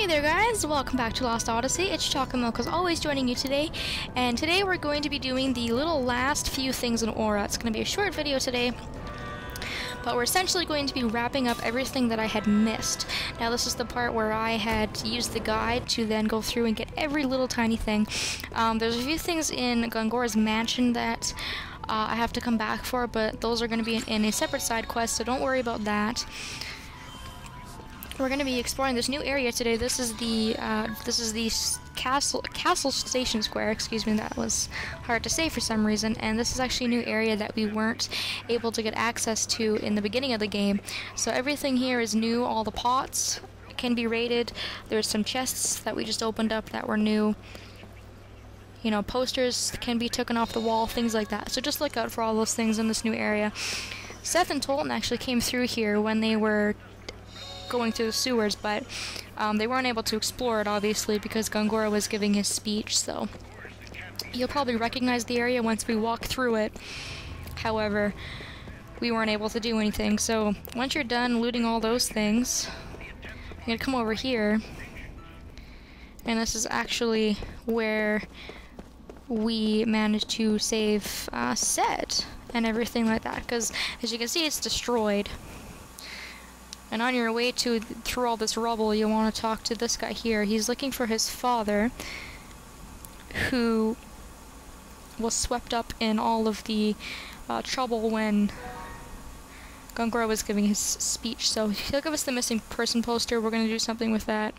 Hey there guys, welcome back to Lost Odyssey. It's Chocolate Milk as always joining you today, and today we're going to be doing the little last few things in Uhra. It's going to be a short video today, but we're essentially going to be wrapping up everything that I had missed. Now this is the part where I had used the guide to then go through and get every little tiny thing. There's a few things in Gongora's mansion that I have to come back for, but those are going to be in a separate side quest, so don't worry about that. We're going to be exploring this new area today. This is the castle station square. Excuse me, that was hard to say for some reason. And this is actually a new area that we weren't able to get access to in the beginning of the game. So everything here is new. All the pots can be raided. There's some chests that we just opened up that were new. You know, posters can be taken off the wall, things like that. So just look out for all those things in this new area. Seth and Tolton actually came through here when they were going through the sewers, but they weren't able to explore it, obviously, because Gongora was giving his speech, so you'll probably recognize the area once we walk through it. However, we weren't able to do anything, so once you're done looting all those things, you're gonna come over here, and this is actually where we managed to save Set and everything like that, because as you can see, it's destroyed. And on your way through all this rubble, you'll want to talk to this guy here. He's looking for his father, who was swept up in all of the trouble when Gongora was giving his speech. So he'll give us the missing person poster. We're going to do something with that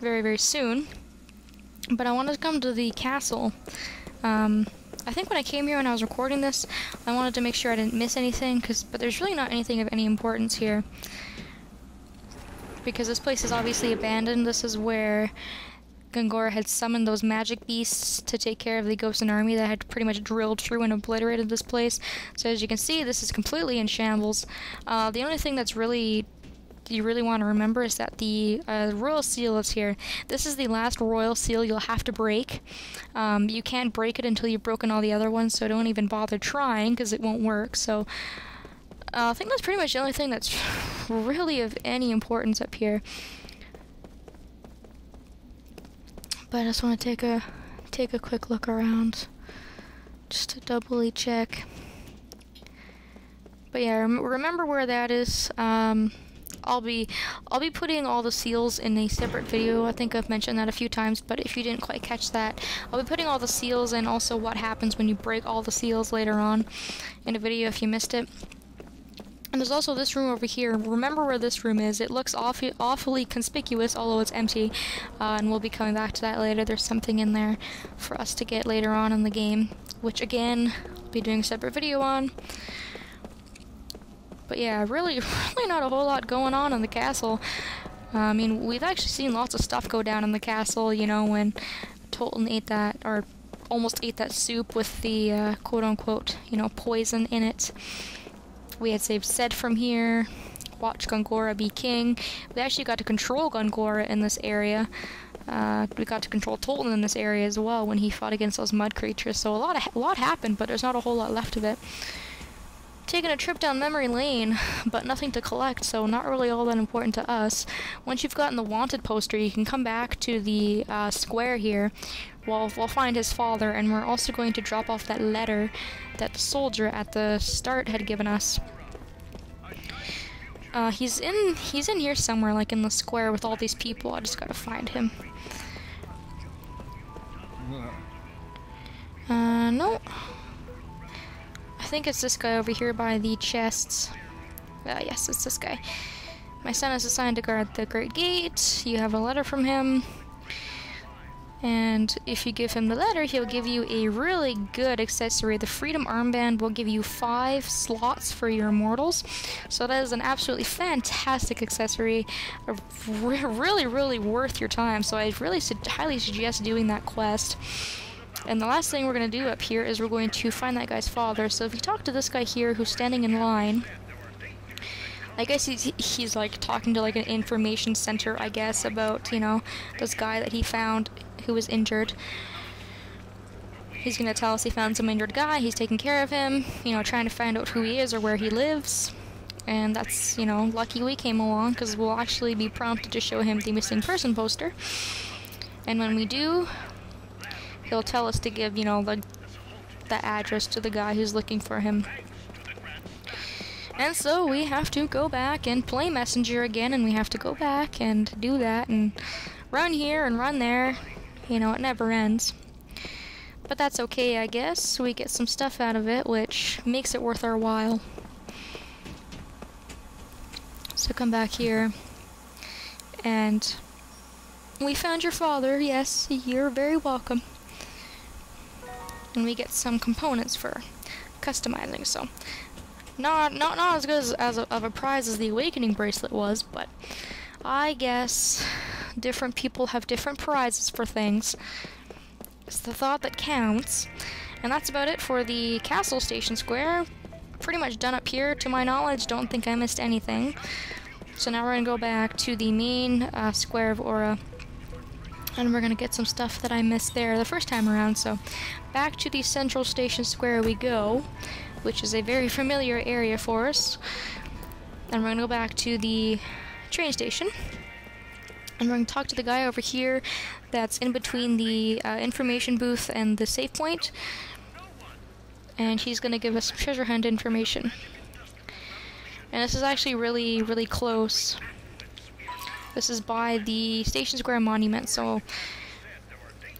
very, very soon. But I wanted to come to the castle. I think when I came here and I was recording this, I wanted to make sure I didn't miss anything, but there's really not anything of any importance here. Because this place is obviously abandoned. This is where Gongora had summoned those magic beasts to take care of the Ghosten army that had pretty much drilled through and obliterated this place. So as you can see, this is completely in shambles. The only thing that's you really want to remember is that the royal seal is here. This is the last royal seal you'll have to break. You can't break it until you've broken all the other ones, so don't even bother trying because it won't work. So I think that's pretty much the only thing that's really of any importance up here. But I just want to take a quick look around just to doubly check. But yeah, remember where that is. I'll be putting all the seals in a separate video. I think I've mentioned that a few times, but if you didn't quite catch that, I'll be putting all the seals and also what happens when you break all the seals later on in a video if you missed it. And there's also this room over here. Remember where this room is. It looks awfully conspicuous, although it's empty, and we'll be coming back to that later. There's something in there for us to get later on in the game, which again, I'll be doing a separate video on. But yeah, really not a whole lot going on in the castle. I mean, we've actually seen lots of stuff go down in the castle, you know, when Tolton ate that, or almost ate that soup with the quote-unquote, you know, poison in it. We had saved Sed from here, watched Gongora be king. We actually got to control Gongora in this area. We got to control Tolton in this area as well when he fought against those mud creatures. So a lot happened, but there's not a whole lot left of it. Taking a trip down memory lane, but nothing to collect, so not really all that important to us. Once you've gotten the wanted poster, you can come back to the square here. We'll find his father, and we're also going to drop off that letter that the soldier at the start had given us. He's in here somewhere, like in the square with all these people. I just gotta find him. No. I think it's this guy over here by the chests. Yes, it's this guy. My son is assigned to guard the Great Gate. You have a letter from him. And if you give him the letter, he'll give you a really good accessory. The Freedom Armband will give you 5 slots for your immortals. So that is an absolutely fantastic accessory. Really worth your time. So I really highly suggest doing that quest. And the last thing we're going to do up here is we're going to find that guy's father. So if you talk to this guy here who's standing in line, I guess he's like talking to like an information center, I guess, about, you know, this guy that he found who was injured. He's going to tell us he found some injured guy, he's taking care of him, you know, trying to find out who he is or where he lives. And that's, you know, lucky we came along, because we'll actually be prompted to show him the missing person poster. And when we do, he'll tell us to give, you know, the address to the guy who's looking for him. And so we have to go back and play messenger again, and we have to go back and do that and run here and run there. You know, it never ends. But that's okay, I guess. We get some stuff out of it, which makes it worth our while. So come back here, and we found your father. Yes, you're very welcome. And we get some components for customizing, so not as good of a prize as the Awakening bracelet was, but I guess different people have different prizes for things. It's the thought that counts. And that's about it for the Castle Station Square. Pretty much done up here, to my knowledge. Don't think I missed anything. So now we're gonna go back to the main square of Uhra, and we're gonna get some stuff that I missed there the first time around. So back to the Central Station Square we go, which is a very familiar area for us. And we're gonna go back to the train station, and we're gonna talk to the guy over here that's in between the information booth and the save point. And he's gonna give us some treasure hunt information. And this is actually really, really close. This is by the Station Square Monument, so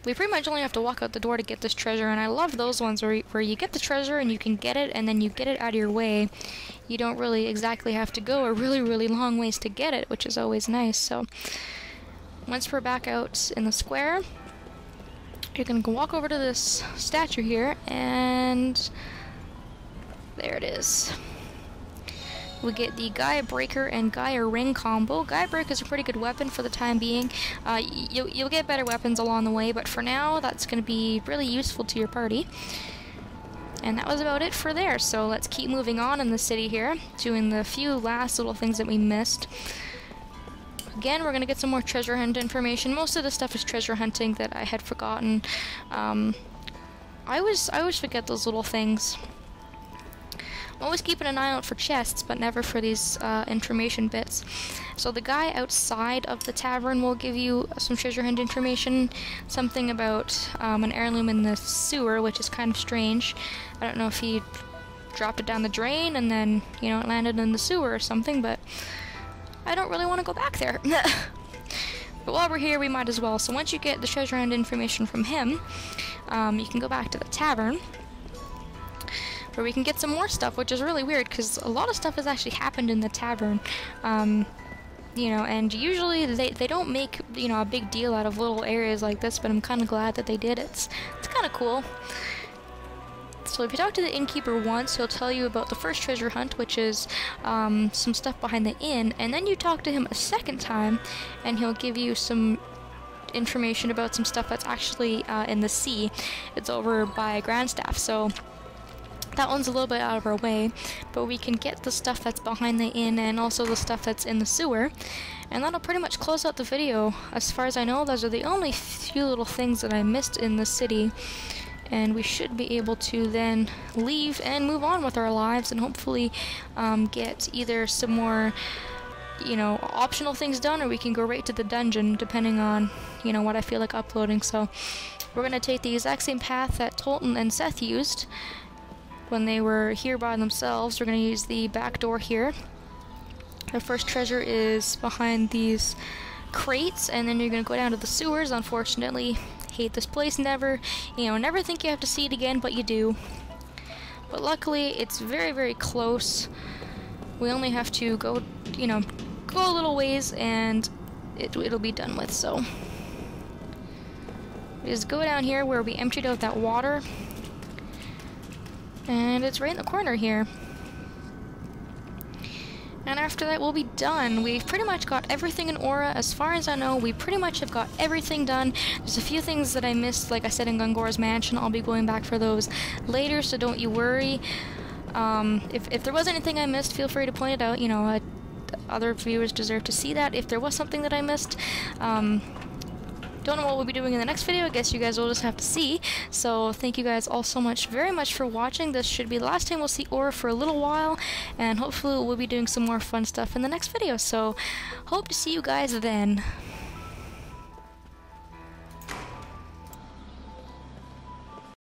we pretty much only have to walk out the door to get this treasure, and I love those ones where you get the treasure and you can get it, and then you get it out of your way. You don't really exactly have to go a really, really long ways to get it, which is always nice. So once we're back out in the square, you're gonna walk over to this statue here, and there it is. We get the Gaia Breaker and Gaia Ring combo. Gaia Breaker is a pretty good weapon for the time being. You'll get better weapons along the way, but for now, that's going to be really useful to your party. And that was about it for there, so let's keep moving on in the city here, doing the few last little things that we missed. Again, we're going to get some more treasure hunt information. Most of the stuff is treasure hunting that I had forgotten. I always forget those little things. I'm always keeping an eye out for chests, but never for these information bits. So the guy outside of the tavern will give you some treasure hunt information. Something about an heirloom in the sewer, which is kind of strange. I don't know if he dropped it down the drain and then, you know, it landed in the sewer or something, but I don't really want to go back there. But while we're here, we might as well. So once you get the treasure hunt information from him, you can go back to the tavern, where we can get some more stuff, which is really weird, because a lot of stuff has actually happened in the tavern. You know, and usually they don't make, you know, a big deal out of little areas like this, but I'm kind of glad that they did. It's kind of cool. So if you talk to the innkeeper once, he'll tell you about the first treasure hunt, which is some stuff behind the inn, and then you talk to him a second time, and he'll give you some information about some stuff that's actually in the sea. It's over by Grandstaff, so that one's a little bit out of our way, but we can get the stuff that's behind the inn and also the stuff that's in the sewer, and that'll pretty much close out the video. As far as I know, those are the only few little things that I missed in the city, and we should be able to then leave and move on with our lives and hopefully get either some more, you know, optional things done, or we can go right to the dungeon, depending on, you know, what I feel like uploading. So we're going to take the exact same path that Tolton and Seth used when they were here by themselves. We're going to use the back door here. The first treasure is behind these crates, and then you're going to go down to the sewers. Unfortunately, hate this place. Never think you have to see it again, but you do. But luckily, it's very, very close. We only have to go, you know, go a little ways, and it'll be done with. So we just go down here where we emptied out that water. And it's right in the corner here. And after that, we'll be done. We've pretty much got everything in Uhra. As far as I know, we pretty much have got everything done. There's a few things that I missed, like I said, in Gongora's mansion. I'll be going back for those later, so don't you worry. If there was anything I missed, feel free to point it out. You know, other viewers deserve to see that. If there was something that I missed, Don't know what we'll be doing in the next video. I guess you guys will just have to see. So thank you guys all so much, very much for watching. This should be the last time we'll see Uhra for a little while, and hopefully we'll be doing some more fun stuff in the next video. So hope to see you guys then.